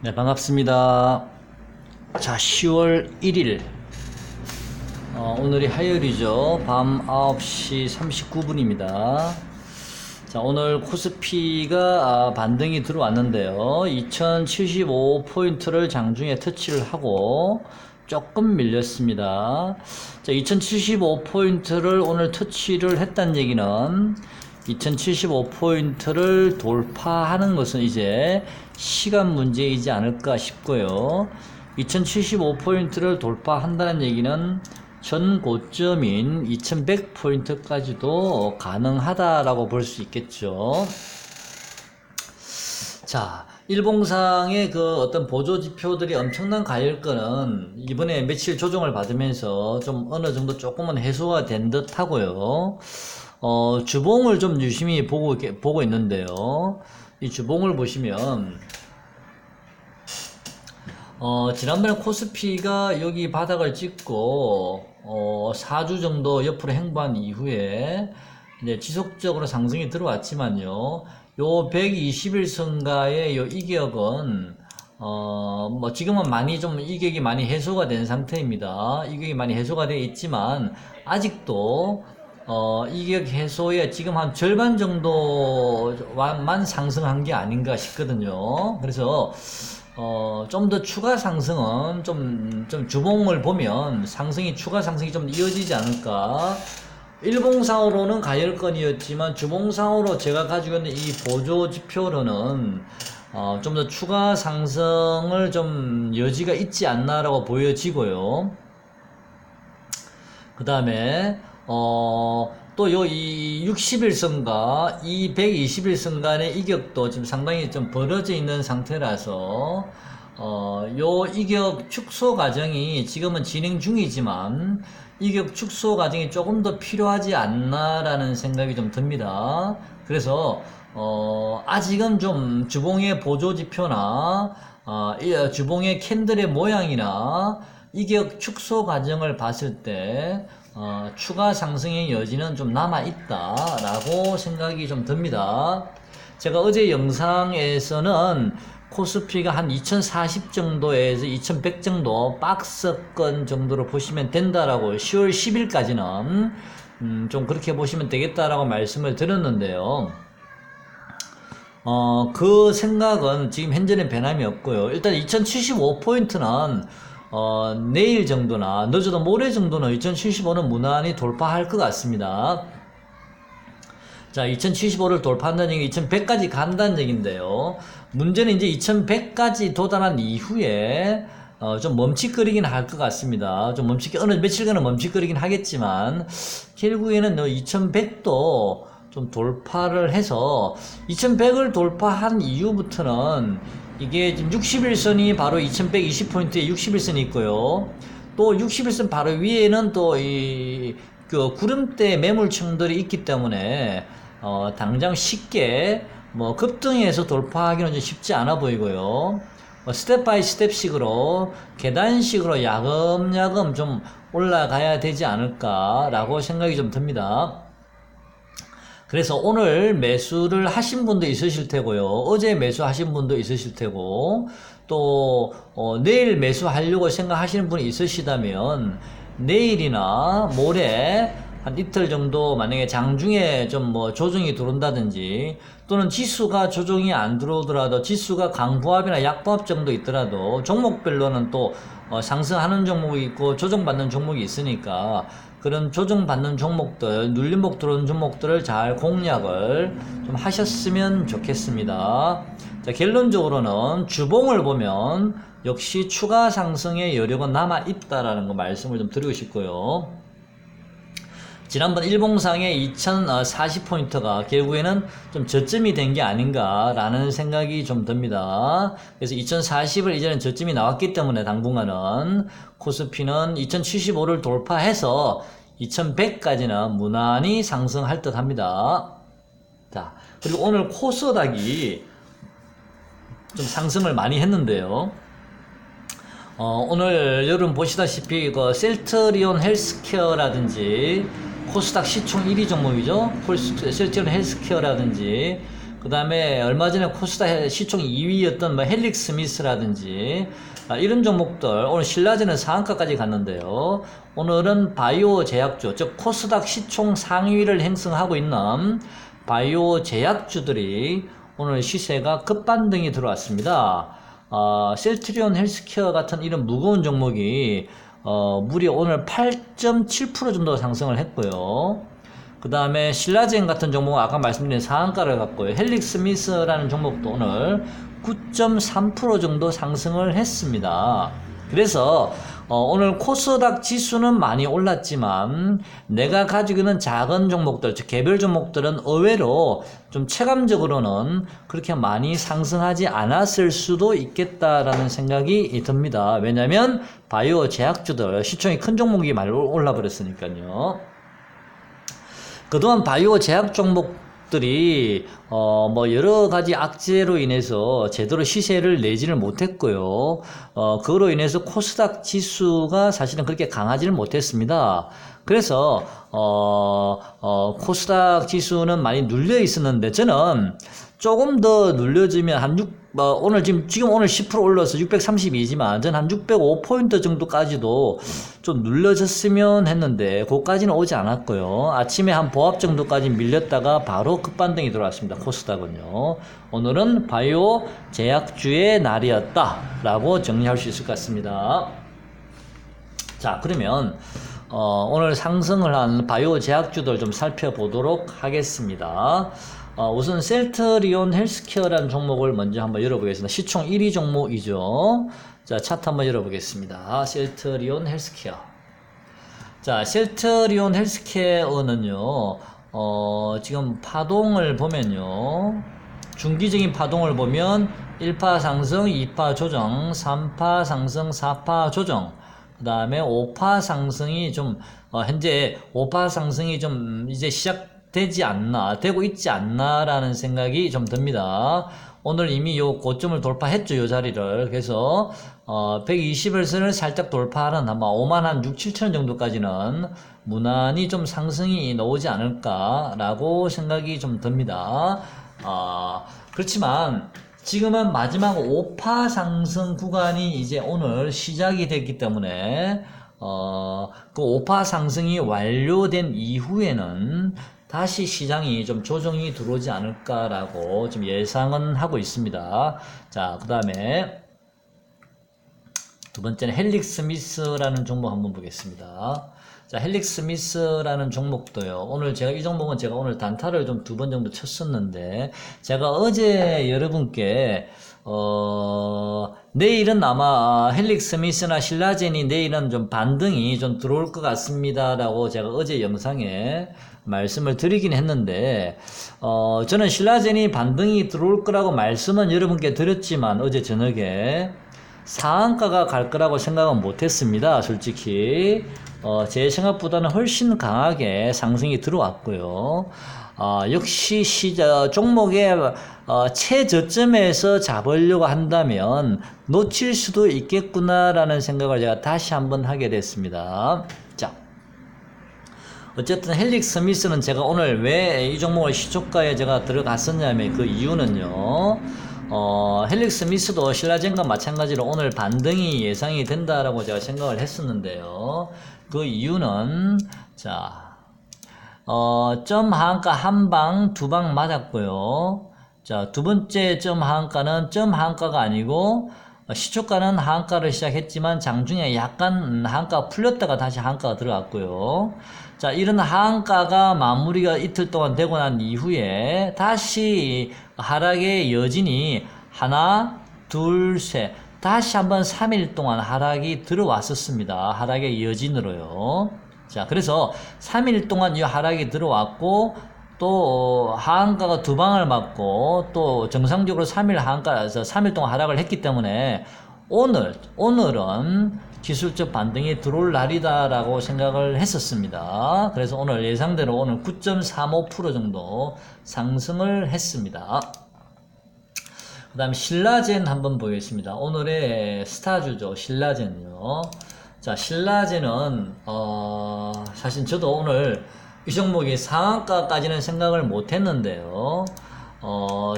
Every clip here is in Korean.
네, 반갑습니다. 자, 10월 1일. 오늘이 화요일이죠. 밤 9시 39분입니다. 자, 오늘 코스피가 반등이 들어왔는데요. 2075포인트를 장중에 터치를 하고 조금 밀렸습니다. 자, 2075포인트를 오늘 터치를 했다는 얘기는 2075포인트를 돌파하는 것은 이제 시간 문제이지 않을까 싶고요. 2075포인트를 돌파한다는 얘기는 전 고점인 2100포인트까지도 가능하다라고 볼 수 있겠죠. 자, 일봉상의 그 어떤 보조 지표들이 엄청난 가열권은 이번에 며칠 조정을 받으면서 좀 어느 정도 조금은 해소가 된 듯 하고요. 주봉을 좀 유심히 보고 있는데요. 이 주봉을 보시면, 지난번에 코스피가 여기 바닥을 찍고, 4주 정도 옆으로 행보한 이후에, 이제 지속적으로 상승이 들어왔지만요. 요 121선가의 요 이격은, 뭐 지금은 많이 좀 이격이 많이 해소가 된 상태입니다. 이격이 많이 해소가 되어 있지만, 아직도, 이격 해소에 지금 한 절반 정도만 상승한 게 아닌가 싶거든요. 그래서, 좀 더 추가 상승은 좀 주봉을 보면 추가 상승이 좀 이어지지 않을까. 일봉상으로는 가열권이었지만 주봉상으로 제가 가지고 있는 이 보조 지표로는 좀 더 추가 상승을 좀 여지가 있지 않나라고 보여지고요. 그 다음에 또 요 이 60일선과 이 120일선 간의 이격도 지금 상당히 좀 벌어져 있는 상태라서 요 이격 축소 과정이 지금은 진행 중이지만 이격 축소 과정이 조금 더 필요하지 않나라는 생각이 좀 듭니다. 그래서 아직은 좀 주봉의 보조 지표나 주봉의 캔들의 모양이나 이격 축소 과정을 봤을 때 추가 상승의 여지는 좀 남아있다라고 생각이 좀 듭니다. 제가 어제 영상에서는 코스피가 한 2040 정도에서 2100 정도 박스권 정도로 보시면 된다라고 10월 10일까지는 좀 그렇게 보시면 되겠다라고 말씀을 드렸는데요. 그 생각은 지금 현재는 변함이 없고요. 일단 2075포인트는 내일 정도나 늦어도 모레 정도는 2075는 무난히 돌파할 것 같습니다. 자, 2075를 돌파한다는 얘기 2100까지 간다는 얘기인데요. 문제는 이제 2100까지 도달한 이후에 좀 멈칫거리긴 할 것 같습니다. 좀 어느 며칠간은 멈칫거리긴 하겠지만 결국에는 2100도 좀 돌파를 해서 2100을 돌파한 이후부터는 이게 지금 60일선이 바로 2120포인트에 60일선이 있고요. 또 60일선 바로 위에는 또 그 구름대 매물층들이 있기 때문에 당장 쉽게 뭐 급등해서 돌파하기는 좀 쉽지 않아 보이고요. 스텝 바이 스텝식으로 계단식으로 야금야금 좀 올라가야 되지 않을까라고 생각이 좀 듭니다. 그래서 오늘 매수를 하신 분도 있으실 테고요. 어제 매수하신 분도 있으실 테고, 또 내일 매수하려고 생각하시는 분이 있으시다면 내일이나 모레 한 이틀 정도 만약에 장중에 좀 뭐 조정이 들어온다든지 또는 지수가 조정이 안 들어오더라도 지수가 강보합이나 약보합 정도 있더라도 종목별로는 또 상승하는 종목이 있고 조정받는 종목이 있으니까 그런 조정받는 종목들, 눌림목 들어오는 종목들을 잘 공략을 좀 하셨으면 좋겠습니다. 자, 결론적으로는 주봉을 보면 역시 추가 상승의 여력은 남아있다라는 거 말씀을 좀 드리고 싶고요. 지난번 일봉상의 2040포인트가 결국에는 좀 저점이 된 게 아닌가라는 생각이 좀 듭니다. 그래서 2040을 이제는 저점이 나왔기 때문에 당분간은 코스피는 2075를 돌파해서 2100까지는 무난히 상승할 듯 합니다. 자, 그리고 오늘 코스닥이 좀 상승을 많이 했는데요. 오늘 여러분 보시다시피 그 셀트리온 헬스케어라든지 코스닥 시총 1위 종목이죠. 셀트리온 헬스케어라든지 그 다음에 얼마 전에 코스닥 시총 2위였던 뭐 헬릭스미스라든지 이런 종목들 오늘 신라젠은 상한가까지 갔는데요. 오늘은 바이오 제약주, 즉 코스닥 시총 상위를 형성하고 있는 바이오 제약주들이 오늘 시세가 급반등이 들어왔습니다. 셀트리온 헬스케어 같은 이런 무거운 종목이 무려 오늘 8.7% 정도 상승을 했고요. 그 다음에 신라젠 같은 종목은 아까 말씀드린 상한가를 갔고요. 헬릭스미스라는 종목도 오늘 9.3% 정도 상승을 했습니다. 그래서 오늘 코스닥 지수는 많이 올랐지만 내가 가지고 있는 작은 종목들, 즉 개별 종목들은 의외로 좀 체감적으로는 그렇게 많이 상승하지 않았을 수도 있겠다라는 생각이 듭니다. 왜냐하면 바이오 제약주들 시총이 큰 종목이 많이 올라 버렸으니까요. 그동안 바이오 제약 종목들이 뭐 여러 가지 악재로 인해서 제대로 시세를 내지를 못했고요. 그로 인해서 코스닥 지수가 사실은 그렇게 강하지는 못했습니다. 그래서 코스닥 지수는 많이 눌려 있었는데 저는 조금 더 눌려지면 오늘 오늘 10% 올라서 632지만 전 한 605포인트 정도까지도 좀 눌려졌으면 했는데 그까지는 오지 않았고요. 아침에 한 보합 정도까지 밀렸다가 바로 급반등이 들어왔습니다. 코스닥은요. 오늘은 바이오 제약주의 날이었다라고 정리할 수 있을 것 같습니다. 자, 그러면 오늘 상승을 한 바이오 제약주들 좀 살펴보도록 하겠습니다. 우선 셀트리온 헬스케어라는 종목을 먼저 한번 열어보겠습니다. 시총 1위 종목이죠. 자, 차트 한번 열어보겠습니다. 셀트리온 헬스케어. 자, 셀트리온 헬스케어는요, 지금 파동을 보면요, 중기적인 파동을 보면 1파 상승, 2파 조정, 3파 상승, 4파 조정, 그 다음에 5파 상승이 좀, 현재 5파 상승이 좀 이제 되고 있지 않나라는 생각이 좀 듭니다. 오늘 이미 요 고점을 돌파했죠, 요 자리를. 그래서, 120일선을 살짝 돌파하는 아마 5만 한 6, 7천 정도까지는 무난히 좀 상승이 나오지 않을까라고 생각이 좀 듭니다. 그렇지만, 지금은 마지막 5파 상승 구간이 이제 오늘 시작이 됐기 때문에, 그 5파 상승이 완료된 이후에는 다시 시장이 좀 조정이 들어오지 않을까라고 좀 예상은 하고 있습니다. 자, 그 다음에 두 번째는 헬릭스미스라는 종목 한번 보겠습니다. 자, 헬릭스미스라는 종목도요. 오늘 이 종목은 제가 오늘 단타를 좀 2번 정도 쳤었는데, 제가 어제 여러분께, 내일은 아마 헬릭스미스나 신라젠이 내일은 좀 반등이 좀 들어올 것 같습니다라고 제가 어제 영상에 말씀을 드리긴 했는데, 저는 신라젠이 반등이 들어올 거라고 말씀은 여러분께 드렸지만, 어제 저녁에 상한가가 갈 거라고 생각은 못했습니다. 솔직히 제 생각보다는 훨씬 강하게 상승이 들어왔고요. 역시 종목의 최저점에서 잡으려고 한다면 놓칠 수도 있겠구나라는 생각을 제가 다시 한번 하게 됐습니다. 자, 어쨌든 헬릭스미스는 제가 오늘 왜 이 종목을 시초가에 제가 들어갔었냐면 그 이유는요. 헬릭스미스도 신라젠과 마찬가지로 오늘 반등이 예상이 된다라고 제가 생각을 했었는데요. 그 이유는, 자, 점 하한가 한 방, 2방 맞았고요. 자, 두 번째 점 하한가는 점 하한가가 아니고, 시초가는 하한가를 시작했지만 장중에 약간 하한가가 풀렸다가 다시 하한가가 들어갔고요. 자, 이런 하한가가 마무리가 이틀 동안 되고 난 이후에 다시 하락의 여진이 하나, 둘, 셋, 다시 한번 3일 동안 하락이 들어왔었습니다. 하락의 여진으로요. 자, 그래서 3일 동안 이 하락이 들어왔고, 또 하한가가 2방을 맞고 또 정상적으로 3일 하한가에서 3일 동안 하락을 했기 때문에 오늘은 기술적 반등이 들어올 날이다라고 생각을 했었습니다. 그래서 오늘 예상대로 오늘 9.35% 정도 상승을 했습니다. 그 다음에 신라젠 한번 보겠습니다. 오늘의 스타주죠. 신라젠요. 자, 신라젠은 사실 저도 오늘 이 종목이 상한가까지는 생각을 못 했는데요.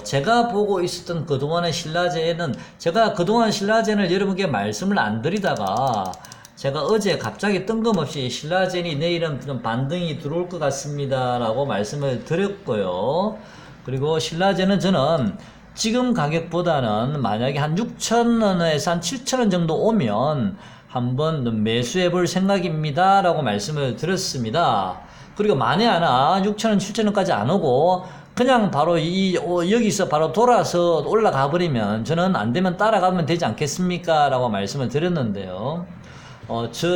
제가 보고 있었던 그동안의 신라제는, 제가 그동안 신라젠을 여러분께 말씀을 안 드리다가, 제가 어제 갑자기 뜬금없이 신라젠이 내일은 좀 반등이 들어올 것 같습니다 라고 말씀을 드렸고요. 그리고 신라젠은 저는 지금 가격보다는 만약에 한 6,000원에서 한 7,000원 정도 오면 한번 매수해 볼 생각입니다 라고 말씀을 드렸습니다. 그리고 만에 하나 6,000원, 7,000원까지 안 오고 그냥 바로 여기서 바로 돌아서 올라가 버리면 저는 안 되면 따라가면 되지 않겠습니까 라고 말씀을 드렸는데요.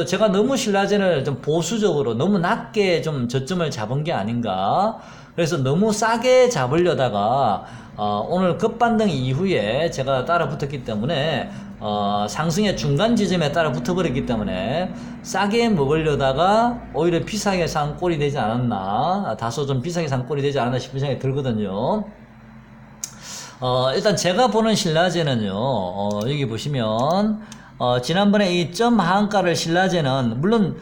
제가 너무 신라젠을 좀 보수적으로 너무 낮게 좀 저점을 잡은 게 아닌가. 그래서 너무 싸게 잡으려다가, 오늘 급반등 이후에 제가 따라 붙었기 때문에, 상승의 중간 지점에 따라 붙어버렸기 때문에, 싸게 먹으려다가 오히려 비싸게 산 꼴이 되지 않았나. 다소 좀 비싸게 산 꼴이 되지 않았나 싶은 생각이 들거든요. 일단 제가 보는 신라젠은요, 여기 보시면, 지난번에 이 점 하한가를 신라젠은, 물론,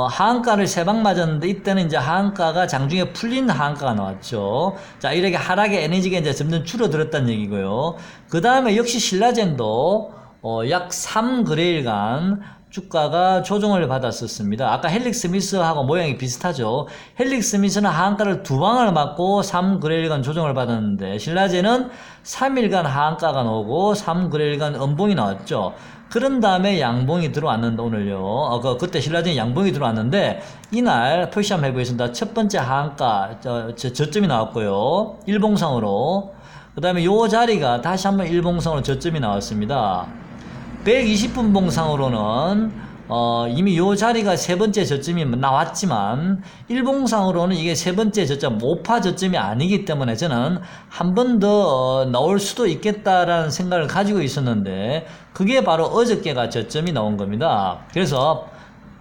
하한가를 세 방 맞았는데, 이때는 이제 하한가가 장중에 풀린 하한가가 나왔죠. 자, 이렇게 하락의 에너지가 이제 점점 줄어들었다는 얘기고요. 그 다음에 역시 신라젠도, 약 3거래일간 주가가 조정을 받았었습니다. 아까 헬릭스미스하고 모양이 비슷하죠. 헬릭스미스는 하한가를 두 방을 맞고 3거래일간 조정을 받았는데, 신라젠은 3일간 하한가가 나오고 3거래일간 음봉이 나왔죠. 그런 다음에 양봉이 들어왔는데, 오늘요. 그때 신라젠이 양봉이 들어왔는데, 이날 표시 한번 해보겠습니다. 첫 번째 하한가, 저점이 나왔고요. 일봉상으로. 그 다음에 요 자리가 다시 한번 일봉상으로 저점이 나왔습니다. 120분 봉상으로는 이미 요 자리가 세 번째 저점이 나왔지만 일봉상으로는 이게 세 번째 저점, 5파 저점이 아니기 때문에 저는 한 번 더 나올 수도 있겠다라는 생각을 가지고 있었는데, 그게 바로 어저께가 저점이 나온 겁니다. 그래서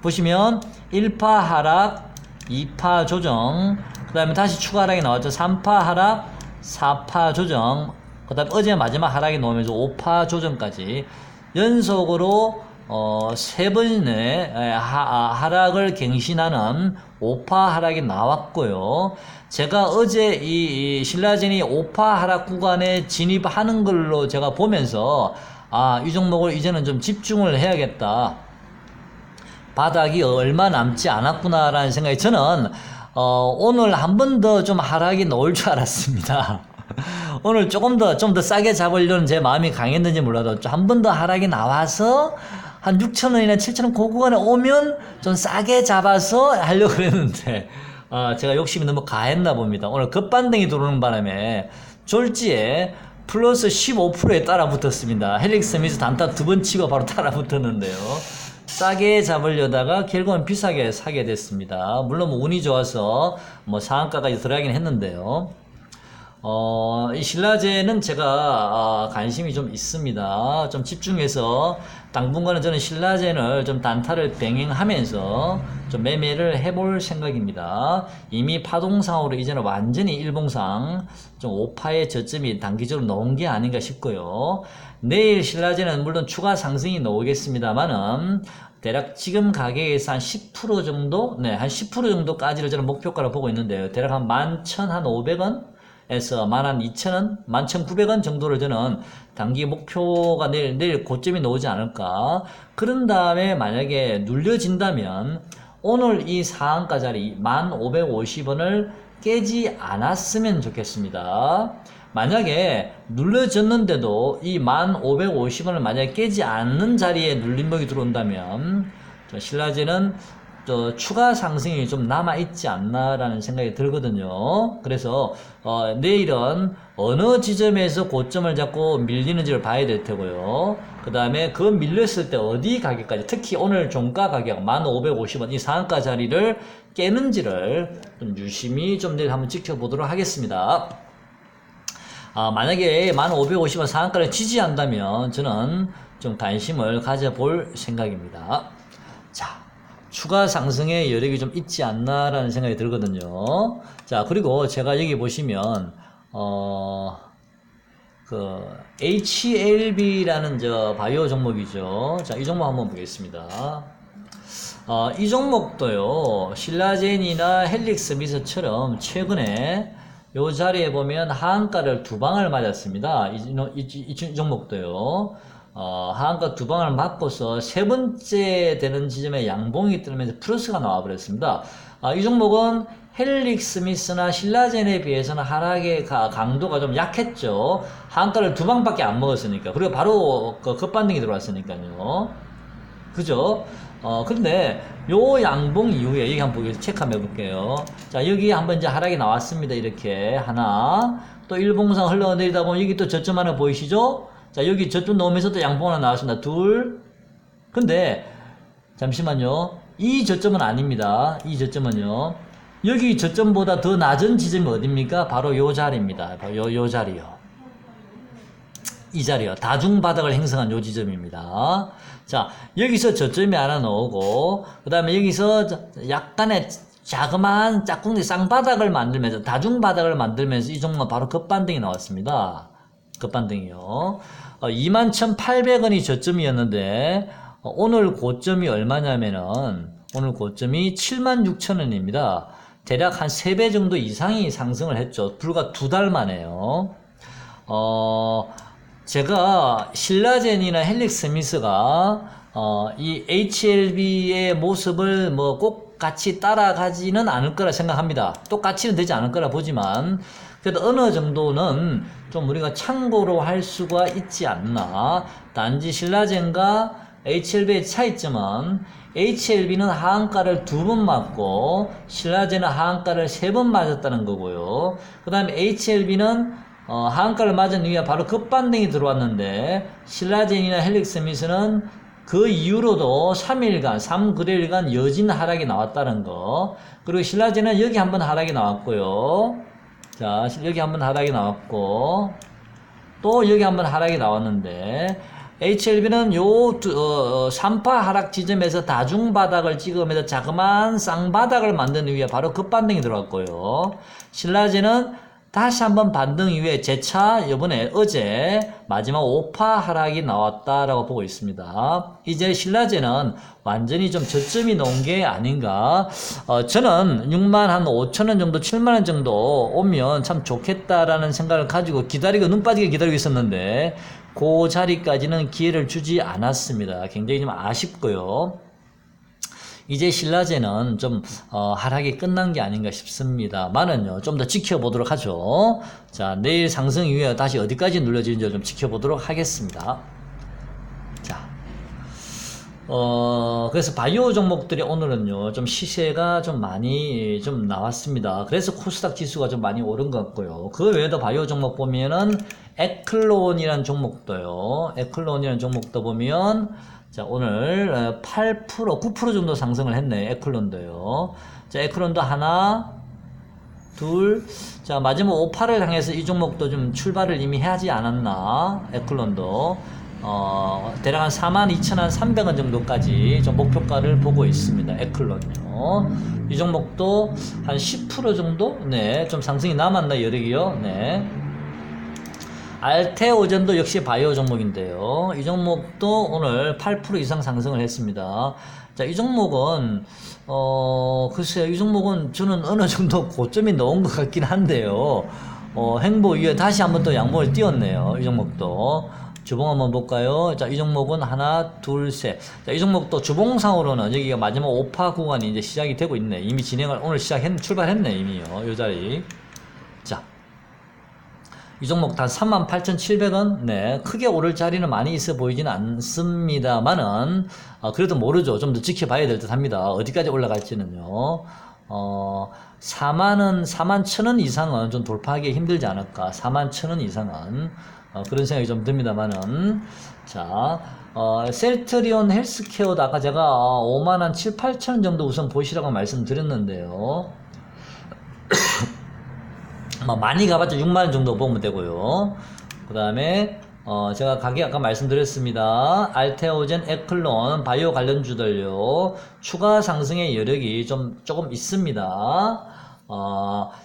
보시면 1파 하락, 2파 조정, 그 다음에 다시 추가 하락이 나왔죠. 3파 하락, 4파 조정, 그 다음에 어제 마지막 하락이 나오면서 5파 조정까지 연속으로 세 번의 하락을 갱신하는 5파 하락이 나왔고요. 제가 어제 이 신라젠이 5파 하락 구간에 진입하는 걸로 제가 보면서, 이 종목을 이제는 좀 집중을 해야겠다. 바닥이 얼마 남지 않았구나라는 생각이, 저는 오늘 한 번 더 좀 하락이 나올 줄 알았습니다. 오늘 좀 더 싸게 잡으려는 제 마음이 강했는지 몰라도 한 번 더 하락이 나와서 한 6,000원이나 7,000원 그 구간에 오면 좀 싸게 잡아서 하려고 그랬는데, 제가 욕심이 너무 가했나 봅니다. 오늘 급반등이 들어오는 바람에 졸지에 플러스 15%에 따라 붙었습니다. 헬릭스미스 단타 두 번 치고 바로 따라 붙었는데요. 싸게 잡으려다가 결국은 비싸게 사게 됐습니다. 물론 뭐 운이 좋아서 뭐 상한가까지 들어가긴 했는데요. 이 신라젠은 제가 관심이 좀 있습니다. 좀 집중해서 당분간은 저는 신라젠을 좀 단타를 병행하면서 좀 매매를 해볼 생각입니다. 이미 파동상으로 이제는 완전히 일봉상 좀 5파의 저점이 단기적으로 나온 게 아닌가 싶고요. 내일 신라젠은 물론 추가 상승이 나오겠습니다만은 대략 지금 가격에서 한 10% 정도, 한 10% 정도까지를 저는 목표가로 보고 있는데요. 대략 한 11,500원? 에서 12,000원, 11,900원 정도를 저는 단기 목표가 내일 고점이 나오지 않을까. 그런 다음에 만약에 눌려진다면 오늘 이 상한가 자리 1,550원을 깨지 않았으면 좋겠습니다. 만약에 눌려졌는데도 이 1,550원을 만약에 깨지 않는 자리에 눌림목이 들어온다면 신라젠은 추가 상승이 좀 남아있지 않나라는 생각이 들거든요. 그래서 내일은 어느 지점에서 고점을 잡고 밀리는지를 봐야 될 테고요. 그 다음에 그 밀렸을 때 어디 가격까지, 특히 오늘 종가 가격 1,550원 이 상한가 자리를 깨는지를 좀 유심히 좀 내일 한번 지켜보도록 하겠습니다. 만약에 1,550원 상한가를 지지한다면 저는 좀 관심을 가져볼 생각입니다. 자, 추가 상승의 여력이 좀 있지 않나라는 생각이 들거든요. 자, 그리고 제가 여기 보시면, HLB라는 바이오 종목이죠. 자, 이 종목 한번 보겠습니다. 이 종목도요, 신라젠이나 헬릭스미스처럼 최근에 요 자리에 보면 하한가를 두 방을 맞았습니다. 이 종목도요. 하한가 두 방을 맞고서 세 번째 되는 지점에 양봉이 뜨면서 플러스가 나와버렸습니다. 이 종목은 헬릭 스미스나 신라젠에 비해서는 하락의 강도가 좀 약했죠. 하한가를 두 방밖에 안 먹었으니까. 그리고 바로 급반등이 들어왔으니까요. 그죠? 근데 요 양봉 이후에 여기 한번 체크 한번 해볼게요. 자, 여기 한번 이제 하락이 나왔습니다. 이렇게 하나, 또 일봉상 흘러내리다 보면 여기 또 저점 하나 보이시죠? 자, 여기 저점 넘으면서 또 양봉 하나 나왔습니다. 둘. 근데 잠시만요. 이 저점은 아닙니다. 이 저점은요. 여기 저점보다 더 낮은 지점이 어딥니까? 바로 요 자리입니다. 바로 요 자리요. 이 자리요. 다중바닥을 형성한 요 지점입니다. 자, 여기서 저점이 하나 나오고, 그 다음에 여기서 약간의 자그마한 짝꿍이 쌍바닥을 만들면서, 다중바닥을 만들면서 이 종목은 바로 급반등이 나왔습니다. 급반등이요. 21,800원이 저점이었는데, 오늘 고점이 얼마냐면은, 오늘 고점이 76,000원입니다. 대략 한 3배 정도 이상이 상승을 했죠. 불과 2달 만에요. 제가 신라젠이나 헬릭 스미스가 이 HLB의 모습을 뭐 꼭 같이 따라가지는 않을 거라 생각합니다. 똑같이는 되지 않을 거라 보지만 그래도 어느 정도는 좀 우리가 참고로 할 수가 있지 않나. 단지 신라젠과 HLB의 차이점은 HLB는 하한가를 2번 맞고 신라젠은 하한가를 3번 맞았다는 거고요. 그 다음에 HLB는 하한가를 맞은 이후에 바로 급반등이 들어왔는데 신라젠이나 헬릭 스미스는 그 이후로도 3일간, 3거래일간 여진 하락이 나왔다는 거. 그리고 신라젠은 여기 한번 하락이 나왔고요. 자, 여기 한번 하락이 나왔고 또 여기 한번 하락이 나왔는데 HLB는 요 3파 하락 지점에서 다중바닥을 찍으면서 자그마한 쌍바닥을 만든 이후에 바로 급반등이 들어왔고요. 신라젠은 다시 한번 반등 이후에 재차 이번에 어제 마지막 5파 하락이 나왔다라고 보고 있습니다. 이제 신라젠은 완전히 좀 저점이 놓은 게 아닌가. 저는 6만 한 5천원 정도 7만원 정도 오면 참 좋겠다라는 생각을 가지고 기다리고 눈 빠지게 기다리고 있었는데 그 자리까지는 기회를 주지 않았습니다. 굉장히 좀 아쉽고요. 이제 신라젠은 좀 하락이 끝난 게 아닌가 싶습니다만은요, 좀 더 지켜보도록 하죠. 자, 내일 상승 이후에 다시 어디까지 눌러지는지 좀 지켜보도록 하겠습니다. 자, 그래서 바이오 종목들이 오늘은요, 좀 시세가 좀 많이 좀 나왔습니다. 그래서 코스닥 지수가 좀 많이 오른 것 같고요. 그 외에도 바이오 종목 보면은 에클론이라는 종목도요. 에클론이라는 종목도 보면 자, 오늘 8%, 9% 정도 상승을 했네. 에클론도요. 자, 에클론도 하나, 둘, 자, 마지막 5파를 향해서 이 종목도 좀 출발을 이미 하지 않았나. 에클론도. 대략 한 42,300원 정도까지 좀 목표가를 보고 있습니다. 에클론요. 이 종목도 한 10% 정도? 네. 좀 상승이 남았나, 여력이요. 네. 알테오젠도 역시 바이오 종목인데요. 이 종목도 오늘 8% 이상 상승을 했습니다. 자, 이 종목은, 글쎄요, 이 종목은 저는 어느 정도 고점이 넣은 것 같긴 한데요. 행보 위에 다시 한번 또 양봉을 띄웠네요. 이 종목도. 주봉 한번 볼까요? 자, 이 종목은 하나, 둘, 셋. 자, 이 종목도 주봉상으로는 여기가 마지막 5파 구간이 이제 시작이 되고 있네. 이미 출발했네, 이미요. 요 자리. 자. 이 종목 단 38,700원? 네. 크게 오를 자리는 많이 있어 보이지는 않습니다만은, 그래도 모르죠. 좀 더 지켜봐야 될 듯 합니다. 어디까지 올라갈지는요. 41,000원 이상은 좀 돌파하기 힘들지 않을까. 41,000원 이상은. 그런 생각이 좀 듭니다만은. 자, 셀트리온 헬스케어도 아까 제가 5만 한 7, 8,000원 정도 우선 보시라고 말씀드렸는데요. 많이 가봤자 6만원 정도 보면 되고요. 그 다음에 제가 가격 아까 말씀드렸습니다. 알테오젠, 에클론, 바이오 관련주들요. 추가 상승의 여력이 조금 있습니다.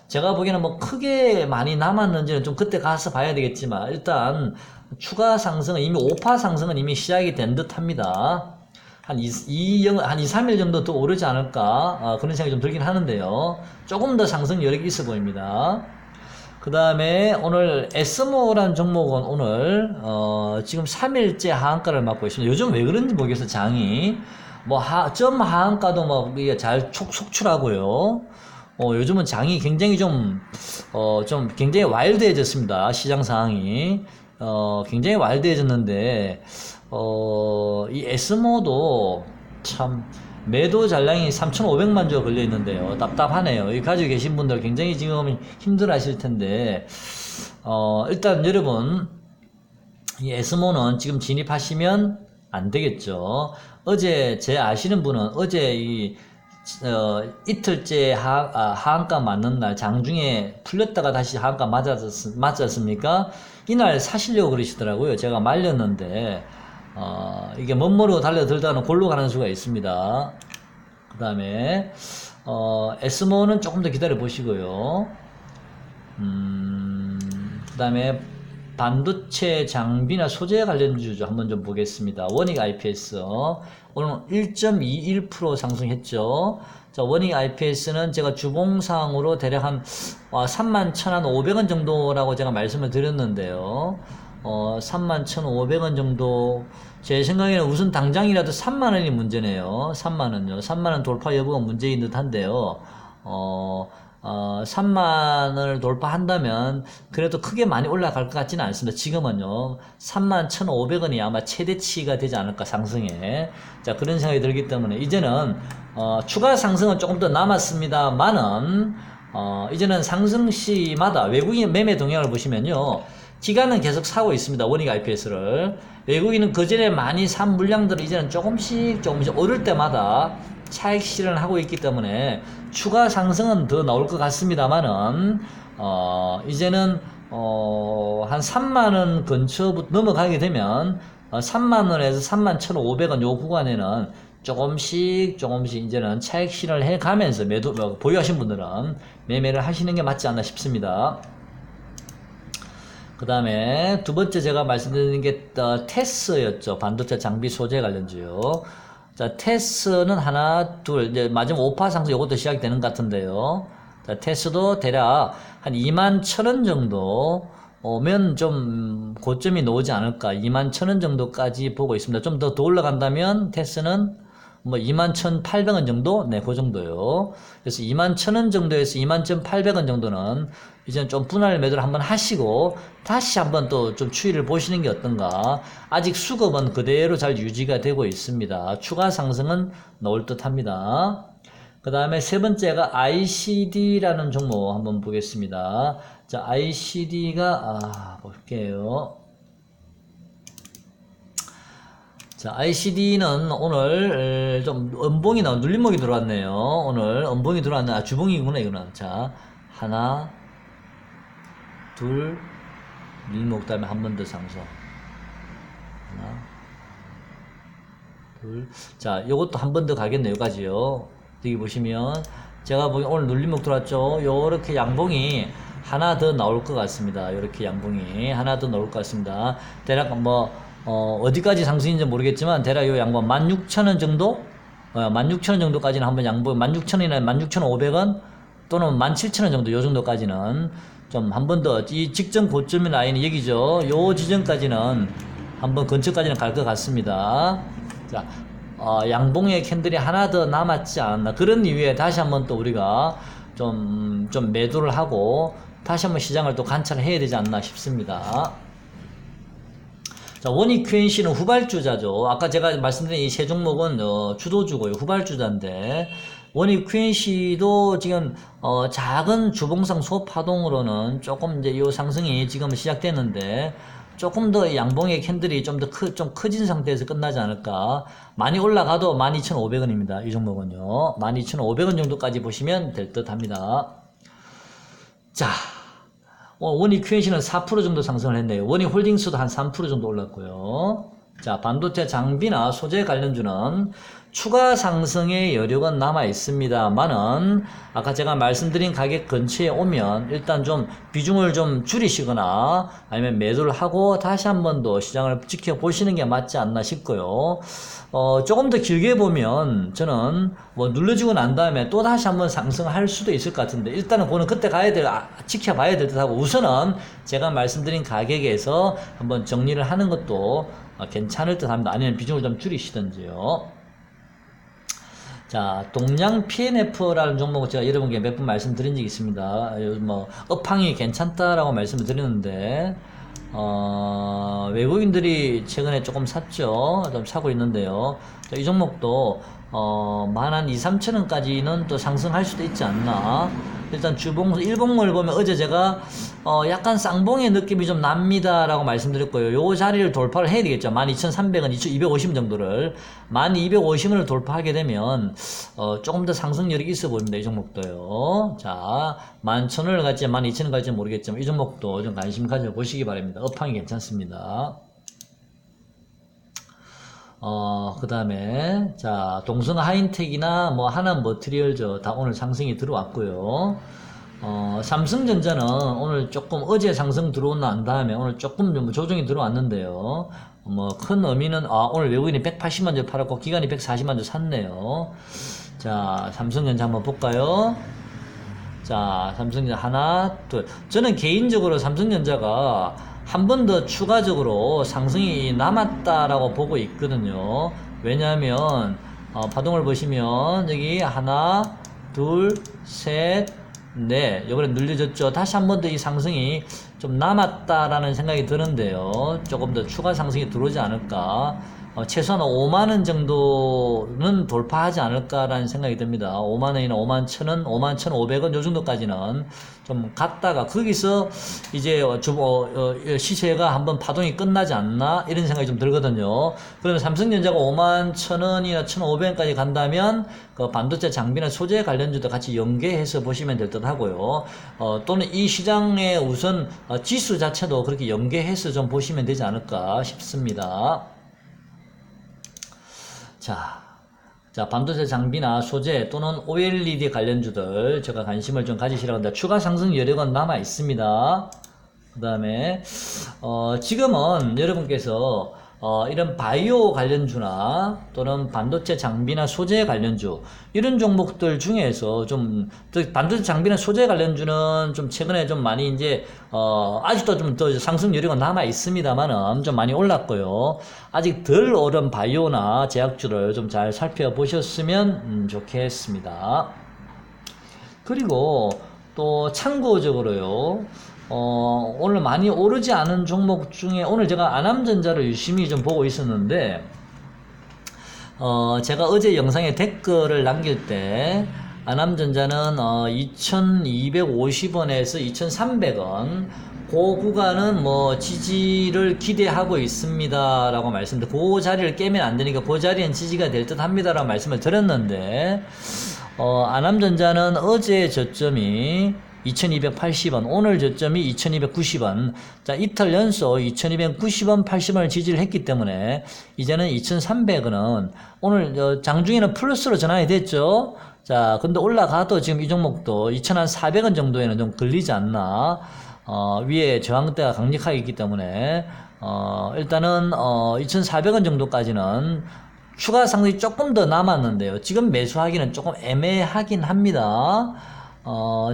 제가 보기에는 뭐 크게 많이 남았는지는 좀 그때 가서 봐야 되겠지만 일단 추가 상승은 이미 5파 상승은 이미 시작이 된 듯 합니다. 한 2, 3일 정도 더 오르지 않을까 그런 생각이 좀 들긴 하는데요. 조금 더 상승 여력이 있어 보입니다. 그 다음에 오늘 에스모라는 종목은 오늘 지금 3일째 하한가를 맞고 있습니다. 요즘 왜 그런지 모르겠어요. 장이 뭐 점 하한가도 뭐 이게 잘 속출하고요. 요즘은 장이 굉장히 좀 굉장히 와일드해졌습니다. 시장 상황이 굉장히 와일드해졌는데 이 에스모도 참 매도 잔량이 3,500만 주 걸려 있는데요. 답답하네요. 이 가지고 계신 분들 굉장히 지금 힘들어 하실 텐데, 일단 여러분, 이 에스모는 지금 진입하시면 안 되겠죠. 어제 제 아시는 분은 어제 이틀째 하한가 맞는 날 장중에 풀렸다가 다시 하한가 맞았습니까? 이날 사시려고 그러시더라고요. 제가 말렸는데, 이게 멋모르고 달려들다가는 골로 가는 수가 있습니다. 그 다음에 에스모는 조금 더 기다려 보시고요. 그 다음에 반도체 장비나 소재 관련주 한번 좀 보겠습니다. 원익 IPS 오늘 1.21% 상승했죠. 자, 원익 IPS는 제가 주봉상으로 대략 한 31,500원 정도라고 제가 말씀을 드렸는데요. 31,500원 정도. 제 생각에는 우선 당장이라도 3만원이 문제네요. 3만원요. 3만원 돌파 여부가 문제인 듯 한데요. 3만원을 돌파한다면 그래도 크게 많이 올라갈 것 같지는 않습니다. 지금은요. 31,500원이 아마 최대치가 되지 않을까, 상승에. 자, 그런 생각이 들기 때문에 이제는 추가 상승은 조금 더 남았습니다만은 이제는 상승 시마다 외국인 매매 동향을 보시면요. 기관은 계속 사고 있습니다. 원익 IPS를. 외국인은 그전에 많이 산 물량들을 이제는 조금씩 오를 때마다 차익 실현하고 있기 때문에 추가 상승은 더 나올 것 같습니다만은 이제는 한 3만원 근처부터 넘어가게 되면 3만원에서 31,500원 요 구간에는 조금씩 이제는 차익 실현을 해 가면서 보유하신 분들은 매매를 하시는 게 맞지 않나 싶습니다. 그 다음에 두 번째 제가 말씀드리는 게 테스였죠. 반도체 장비 소재 관련주요. 자, 테스는 하나, 둘, 이제 마지막 5파 상승 요것도 시작이 되는 것 같은데요. 자, 테스도 대략 한 21,000원 정도 오면 좀 고점이 나오지 않을까. 21,000원 정도까지 보고 있습니다. 좀 더 올라간다면 테스는 뭐 21,800원 정도? 네, 그 정도요. 그래서 21,000원 정도에서 21,800원 정도는 이제는 좀 분할 매도를 한번 하시고 다시 한번 또 좀 추이를 보시는 게 어떤가. 아직 수급은 그대로 잘 유지가 되고 있습니다. 추가 상승은 나올 듯 합니다. 그 다음에 세 번째가 ICD라는 종목 한번 보겠습니다. 자, ICD가 볼게요. 자, ICD는 오늘 좀 음봉이 눌림목이 들어왔네요. 오늘 음봉이 들어왔네. 주봉이구나, 이거는. 자, 하나, 둘, 눌림목 다음에 한 번 더 상승. 하나, 둘. 자, 요것도 한 번 더 가겠네요. 여기까지요. 여기 보시면, 제가 보기 오늘 눌림목 들어왔죠. 요렇게 양봉이 하나 더 나올 것 같습니다. 요렇게 양봉이 하나 더 나올 것 같습니다. 대략 어디까지 상승인지 모르겠지만 대략 요 양봉 16,000원 정도? 16,000원 정도까지는 한번 양봉 16,000원이나 16,500원 또는 17,000원 정도 요 정도까지는 좀 한 번 더 이 직전 고점 라인이 여기죠. 요 지점까지는 한번 근처까지는 갈 것 같습니다. 자, 양봉의 캔들이 하나 더 남았지 않나. 그런 이유에 다시 한번 또 우리가 좀 매도를 하고 다시 한번 시장을 또 관찰을 해야 되지 않나 싶습니다. 자, 원익 QNC는 후발주자죠. 아까 제가 말씀드린 이 세 종목은 주도주고요. 후발주자인데 원익 QNC도 지금 작은 주봉상 소파동으로는 조금 이제 이 상승이 지금 시작됐는데 조금 더 양봉의 캔들이 좀 커진 상태에서 끝나지 않을까. 많이 올라가도 12,500원입니다. 이 종목은요. 12,500원 정도까지 보시면 될 듯 합니다. 자, 원익 QNC는 4% 정도 상승을 했네요. 원익 홀딩스도 한 3% 정도 올랐고요. 자, 반도체 장비나 소재 관련주는 추가 상승의 여력은 남아 있습니다만은 아까 제가 말씀드린 가격 근처에 오면 일단 좀 비중을 좀 줄이시거나 아니면 매도를 하고 다시 한 번 더 시장을 지켜보시는 게 맞지 않나 싶고요. 조금 더 길게 보면 저는 뭐 눌러주고 난 다음에 또 다시 한번 상승할 수도 있을 것 같은데 일단은 그거는 그때 가야 될, 지켜봐야 될 듯하고 우선은 제가 말씀드린 가격에서 한번 정리를 하는 것도 괜찮을 듯 합니다. 아니면 비중을 좀 줄이시든지요. 자, 동양 PNF라는 종목을 제가 여러분께 몇 번 말씀드린 적이 있습니다. 뭐, 업황이 괜찮다라고 말씀을 드렸는데, 외국인들이 최근에 조금 샀죠. 좀 사고 있는데요. 자, 이 종목도, 한 2, 3천 원까지는 또 상승할 수도 있지 않나. 일단 일봉을 보면 어제 제가, 약간 쌍봉의 느낌이 좀 납니다라고 말씀드렸고요. 요 자리를 돌파를 해야 되겠죠. 12,300원, 2,250원 정도를. 1250원을 돌파하게 되면, 조금 더 상승력이 있어 보입니다. 이 종목도요. 자, 11,000원을 갈지 12,000원 갈지 모르겠지만, 이 종목도 좀 관심 가져보시기 바랍니다. 업황이 괜찮습니다. 그 다음에, 자, 동성 하인텍이나 뭐 하남 머티리얼즈 다 오늘 상승이 들어왔고요. 삼성전자는 오늘 조금 어제 상승 들어온 난 다음에 오늘 조금 좀 조정이 들어왔는데요. 뭐 큰 의미는, 오늘 외국인이 180만 주 팔았고 기관이 140만 주 샀네요. 자, 삼성전자 한번 볼까요? 자, 삼성전자 하나, 둘. 저는 개인적으로 삼성전자가 한 번 더 추가적으로 상승이 남았다라고 보고 있거든요. 왜냐하면 파동을 보시면 여기 하나, 둘, 셋, 넷. 요번에 늘려졌죠. 다시 한 번 더 이 상승이 좀 남았다라는 생각이 드는데요. 조금 더 추가 상승이 들어오지 않을까. 최소한 5만원 정도는 돌파하지 않을까라는 생각이 듭니다. 5만원이나 5만 1,000원, 5만 1,500원 요 정도까지는 좀 갔다가 거기서 이제 시세가 한번 파동이 끝나지 않나 이런 생각이 좀 들거든요. 그러면 삼성전자가 5만 1,000원이나 1,500원까지 간다면 그 반도체 장비나 소재 관련주도 같이 연계해서 보시면 될 듯 하고요. 또는 이 시장의 우선 지수 자체도 그렇게 연계해서 좀 보시면 되지 않을까 싶습니다. 자, 반도체 장비나 소재 또는 OLED 관련주들 제가 관심을 좀 가지시라고 합니다. 추가 상승 여력은 남아 있습니다. 그 다음에, 지금은 여러분께서, 이런 바이오 관련주나 또는 반도체 장비나 소재 관련주, 이런 종목들 중에서 좀, 반도체 장비나 소재 관련주는 좀 최근에 좀 많이 이제, 아직도 좀 더 상승 여력은 남아 있습니다만은 좀 많이 올랐고요. 아직 덜 오른 바이오나 제약주를 좀 잘 살펴보셨으면 좋겠습니다. 그리고 또 참고적으로요. 오늘 많이 오르지 않은 종목 중에 오늘 제가 아남전자를 유심히 좀 보고 있었는데 제가 어제 영상에 댓글을 남길 때 아남전자는 2250원에서 2300원 그 구간은 뭐 지지를 기대하고 있습니다 라고 말씀드렸고 그 자리를 깨면 안 되니까 그 자리는 지지가 될 듯 합니다 라고 말씀을 드렸는데 아남전자는 어제 저점이 2280원, 오늘 저점이 2290원. 자, 이틀 연속 2290원, 80원을 지지를 했기 때문에 이제는 2300원은 오늘 장중에는 플러스로 전환이 됐죠. 자, 근데 올라가도 지금 이 종목도 2400원 정도에는 좀 걸리지 않나. 위에 저항대가 강력하게 있기 때문에 일단은 2400원 정도까지는 추가 상승이 조금 더 남았는데요. 지금 매수하기는 조금 애매하긴 합니다.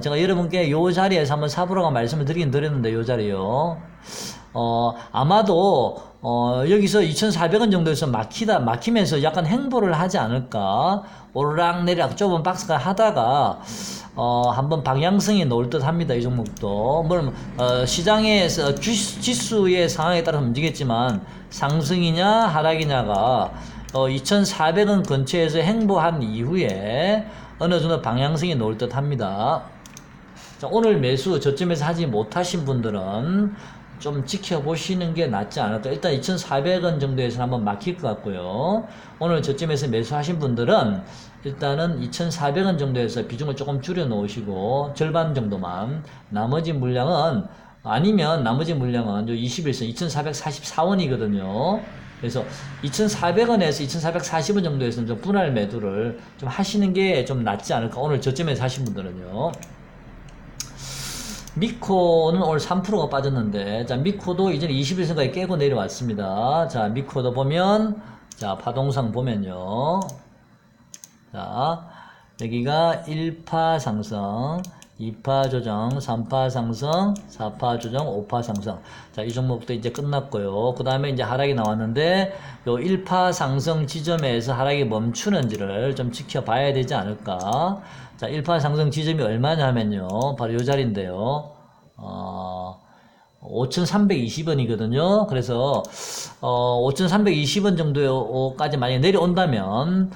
제가 여러분께 요 자리에서 한번 사보라고 말씀을 드리긴 드렸는데, 요 자리요. 아마도, 여기서 2,400원 정도에서 막히면서 약간 행보를 하지 않을까. 오르락내리락 좁은 박스가 하다가, 한번 방향성이 나올 듯 합니다. 이 종목도. 물론, 시장에서 지수의 상황에 따라서 움직이겠지만, 상승이냐, 하락이냐가, 2,400원 근처에서 행보한 이후에, 어느 정도 방향성이 나올 듯 합니다. 자, 오늘 매수 저점에서 하지 못하신 분들은 좀 지켜보시는 게 낫지 않을까. 일단 2,400원 정도에서 한번 막힐 것 같고요. 오늘 저점에서 매수하신 분들은 일단은 2,400원 정도에서 비중을 조금 줄여 놓으시고 절반 정도만, 나머지 물량은 20일선 2,444원이거든요. 그래서 2,400원에서 2,440원 정도에서는 좀 분할 매도를 좀 하시는 게 좀 낫지 않을까. 오늘 저점에서 하신 분들은요. 미코는 오늘 3%가 빠졌는데, 자, 미코도 이전에 21선까지 깨고 내려왔습니다. 자, 미코도 보면, 자, 파동상 보면요. 자, 여기가 1파 상승, 2파 조정, 3파 상승, 4파 조정, 5파 상승. 자, 이 종목도 이제 끝났고요. 그 다음에 이제 하락이 나왔는데, 요 1파 상승 지점에서 하락이 멈추는지를 좀 지켜봐야 되지 않을까. 자, 1파 상승 지점이 얼마냐 하면요. 바로 요 자리인데요. 5,320원이거든요. 그래서, 5,320원 정도까지 만약에 내려온다면,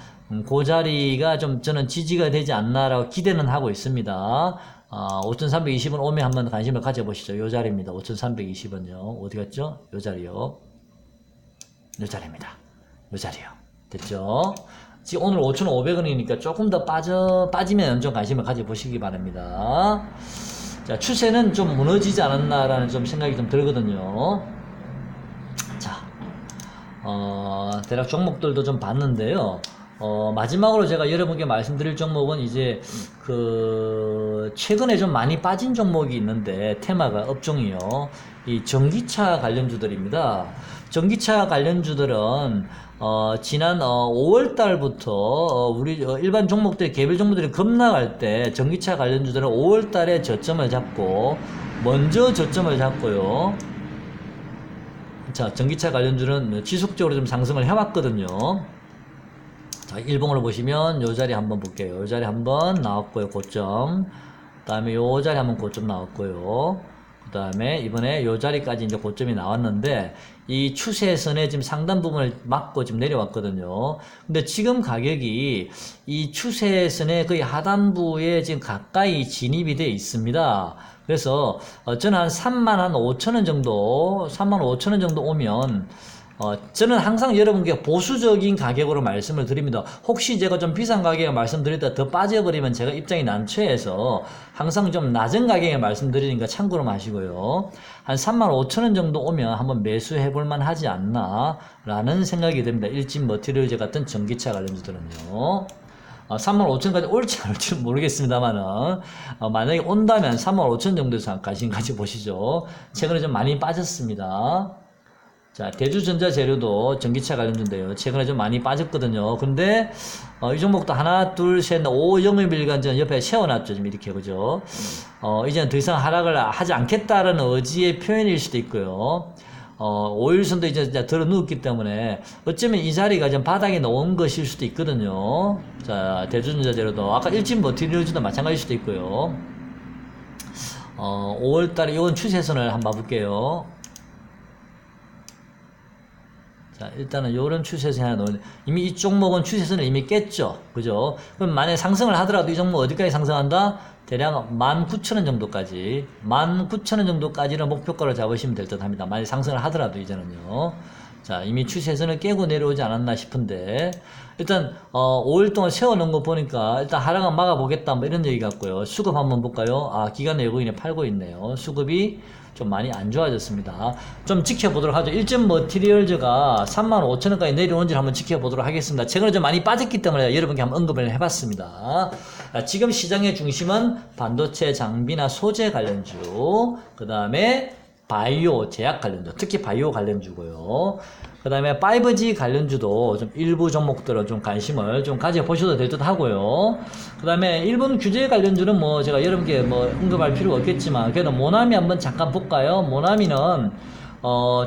그 자리가 좀 저는 지지가 되지 않나라고 기대는 하고 있습니다. 5,320원 오면 한번 관심을 가져보시죠. 요 자리입니다. 5,320원요. 어디 갔죠? 요 자리요. 요 자리입니다. 요 자리요. 됐죠? 지금 오늘 5,500원이니까 조금 더 빠지면 좀 관심을 가져보시기 바랍니다. 자, 추세는 좀 무너지지 않았나라는 좀 생각이 좀 들거든요. 자, 대략 종목들도 좀 봤는데요. 마지막으로 제가 여러분께 말씀드릴 종목은 이제 최근에 좀 많이 빠진 종목이 있는데 테마가 업종이요. 이 전기차 관련주들입니다. 전기차 관련주들은 지난 5월 달부터 우리 일반 종목들 개별 종목들이 급락할 때 전기차 관련주들은 5월 달에 저점을 잡고 먼저 저점을 잡고요. 자, 전기차 관련주는 지속적으로 좀 상승을 해왔거든요. 자, 일봉으로 보시면 요 자리 한번 볼게요. 요 자리 한번 나왔고요. 고점. 그 다음에 요 자리 한번 고점 나왔고요. 그 다음에 이번에 요 자리까지 이제 고점이 나왔는데 이 추세선에 지금 상단 부분을 막고 지금 내려왔거든요. 근데 지금 가격이 이 추세선의 거의 하단부에 지금 가까이 진입이 되어 있습니다. 그래서 저는 한 35,000원 정도, 35,000원 정도 오면 저는 항상 여러분께 보수적인 가격으로 말씀을 드립니다. 혹시 제가 좀 비싼 가격에 말씀드리다 더 빠져버리면 제가 입장이 난처해서 항상 좀 낮은 가격에 말씀드리니까 참고로 마시고요. 한 35,000원 정도 오면 한번 매수해 볼만 하지 않나 라는 생각이 듭니다. 일진 머티리얼즈 같은 전기차 관련주들은요. 35,000원까지 올지 안 올지 모르겠습니다만은 만약에 온다면 35,000원 정도에서 관심 가져보시죠. 최근에 좀 많이 빠졌습니다. 자, 대주전자재료도 전기차 관련주인데요. 최근에 좀 많이 빠졌거든요. 근데, 이 종목도 하나, 둘, 셋, 5 영업일간 전 옆에 세워놨죠. 지금 이렇게, 그죠? 이제는 더 이상 하락을 하지 않겠다라는 의지의 표현일 수도 있고요. 5일선도 이제 들어 누웠기 때문에, 어쩌면 이 자리가 좀 바닥에 놓은 것일 수도 있거든요. 자, 대주전자재료도, 아까 일진 머티리얼즈도 마찬가지일 수도 있고요. 5월달에 이건 추세선을 한번 봐볼게요. 자, 일단은 요런 추세선 하나 넣어야 돼. 이미 이 종목은 추세선을 이미 깼죠. 그죠? 그럼 만약에 상승을 하더라도 이 종목 어디까지 상승한다? 대략 19,000원 정도까지. 19,000원 정도까지는 목표가를 잡으시면 될 듯 합니다. 만약에 상승을 하더라도 이제는요. 자, 이미 추세선을 깨고 내려오지 않았나 싶은데, 일단, 5일 동안 세워놓은 거 보니까, 일단 하락은 막아보겠다, 뭐 이런 얘기 같고요. 수급 한번 볼까요? 기관 외국인이 팔고 있네요. 수급이 좀 많이 안 좋아졌습니다. 좀 지켜보도록 하죠. 일점 머티리얼즈가 35,000원까지 내려온지 한번 지켜보도록 하겠습니다. 최근에 좀 많이 빠졌기 때문에 여러분께 한번 언급을 해봤습니다. 지금 시장의 중심은 반도체 장비나 소재 관련주, 그 다음에 바이오 제약 관련주, 특히 바이오 관련주고요. 그 다음에 5G 관련주도 좀 일부 종목들은 좀 관심을 좀 가져보셔도 될 듯 하고요. 그 다음에 일본 규제 관련주는 뭐 제가 여러분께 뭐 언급할 필요가 없겠지만, 그래도 모나미 한번 잠깐 볼까요? 모나미는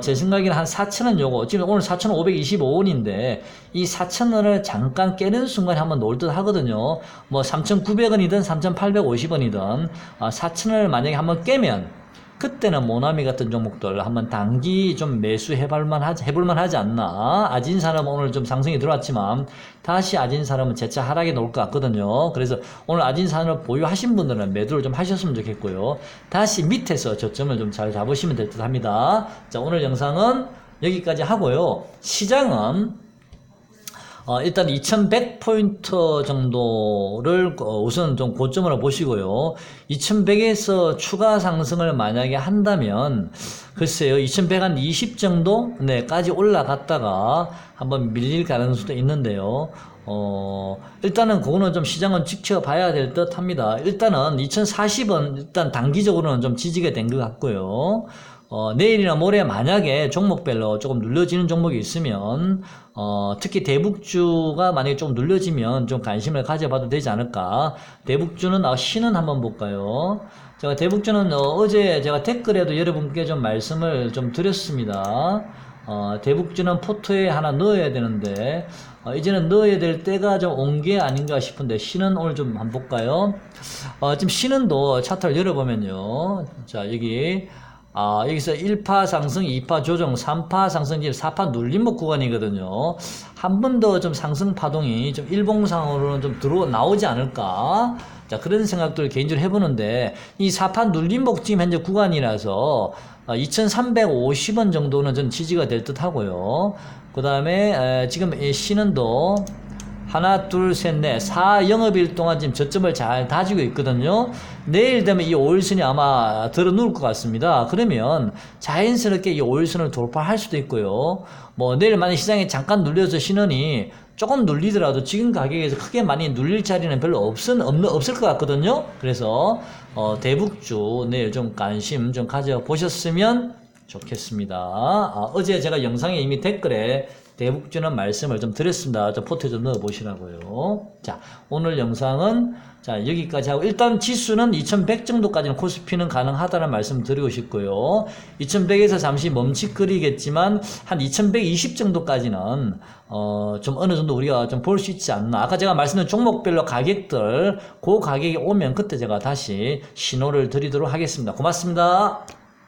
제 생각에는 한 4,000원 요거, 지금 오늘 4,525원인데, 이 4,000원을 잠깐 깨는 순간에 한번 놓을 듯 하거든요. 뭐 3,900원이든 3,850원이든, 4,000원을 만약에 한번 깨면, 그때는 모나미 같은 종목들 한번 단기 좀 매수해볼만 하지 않나. 아진산업 오늘 좀 상승이 들어왔지만 다시 아진산업은 재차 하락에 놓을 것 같거든요. 그래서 오늘 아진산업 보유하신 분들은 매도를 좀 하셨으면 좋겠고요. 다시 밑에서 저점을 좀 잘 잡으시면 될 듯 합니다. 자, 오늘 영상은 여기까지 하고요. 시장은 일단 2100포인트 정도를 우선 좀 고점으로 보시고요. 2100에서 추가 상승을 만약에 한다면 글쎄요, 2100 한 20 정도 까지 올라갔다가 한번 밀릴 가능성도 있는데요. 일단은 그거는 좀 시장은 지켜봐야 될 듯 합니다. 일단은 2040은 일단 단기적으로는 좀 지지게 된 것 같고요. 내일이나 모레 만약에 종목별로 조금 눌려지는 종목이 있으면, 특히 대북주가 만약에 좀 눌려지면 좀 관심을 가져봐도 되지 않을까. 대북주는, 신은 한번 볼까요? 제가 대북주는, 어제 제가 댓글에도 여러분께 좀 말씀을 좀 드렸습니다. 대북주는 포트에 하나 넣어야 되는데, 이제는 넣어야 될 때가 좀 온 게 아닌가 싶은데, 신은 오늘 좀 한번 볼까요? 지금 신은도 차트를 열어보면요. 자, 여기서 1파 상승, 2파 조정, 3파 상승, 4파 눌림목 구간이거든요. 한 번 더 좀 상승 파동이 좀 일봉상으로는 좀 나오지 않을까? 자, 그런 생각들 개인적으로 해보는데, 이 4파 눌림목 지금 현재 구간이라서 2350원 정도는 좀 지지가 될 듯 하고요. 그 다음에 지금 이 신은도 하나, 둘, 셋, 넷, 4영업일 동안 지금 저점을 잘 다지고 있거든요. 내일 되면 이 5일선이 아마 들어 누울 것 같습니다. 그러면 자연스럽게 이 5일선을 돌파할 수도 있고요. 뭐 내일 만약 시장에 잠깐 눌려서 신원이 조금 눌리더라도 지금 가격에서 크게 많이 눌릴 자리는 별로 없을 것 같거든요. 그래서 대북주 내일 좀 관심 좀 가져보셨으면 좋겠습니다. 어제 제가 영상에 이미 댓글에 대북주는 말씀을 좀 드렸습니다. 좀 포트에 좀 넣어 보시라고요. 자, 오늘 영상은 자, 여기까지 하고, 일단 지수는 2100 정도까지는 코스피는 가능하다는 말씀 드리고 싶고요. 2100에서 잠시 멈칫거리겠지만, 한 2120 정도까지는, 좀 어느 정도 우리가 좀 볼 수 있지 않나. 아까 제가 말씀드린 종목별로 가격들, 그 가격이 오면 그때 제가 다시 신호를 드리도록 하겠습니다. 고맙습니다.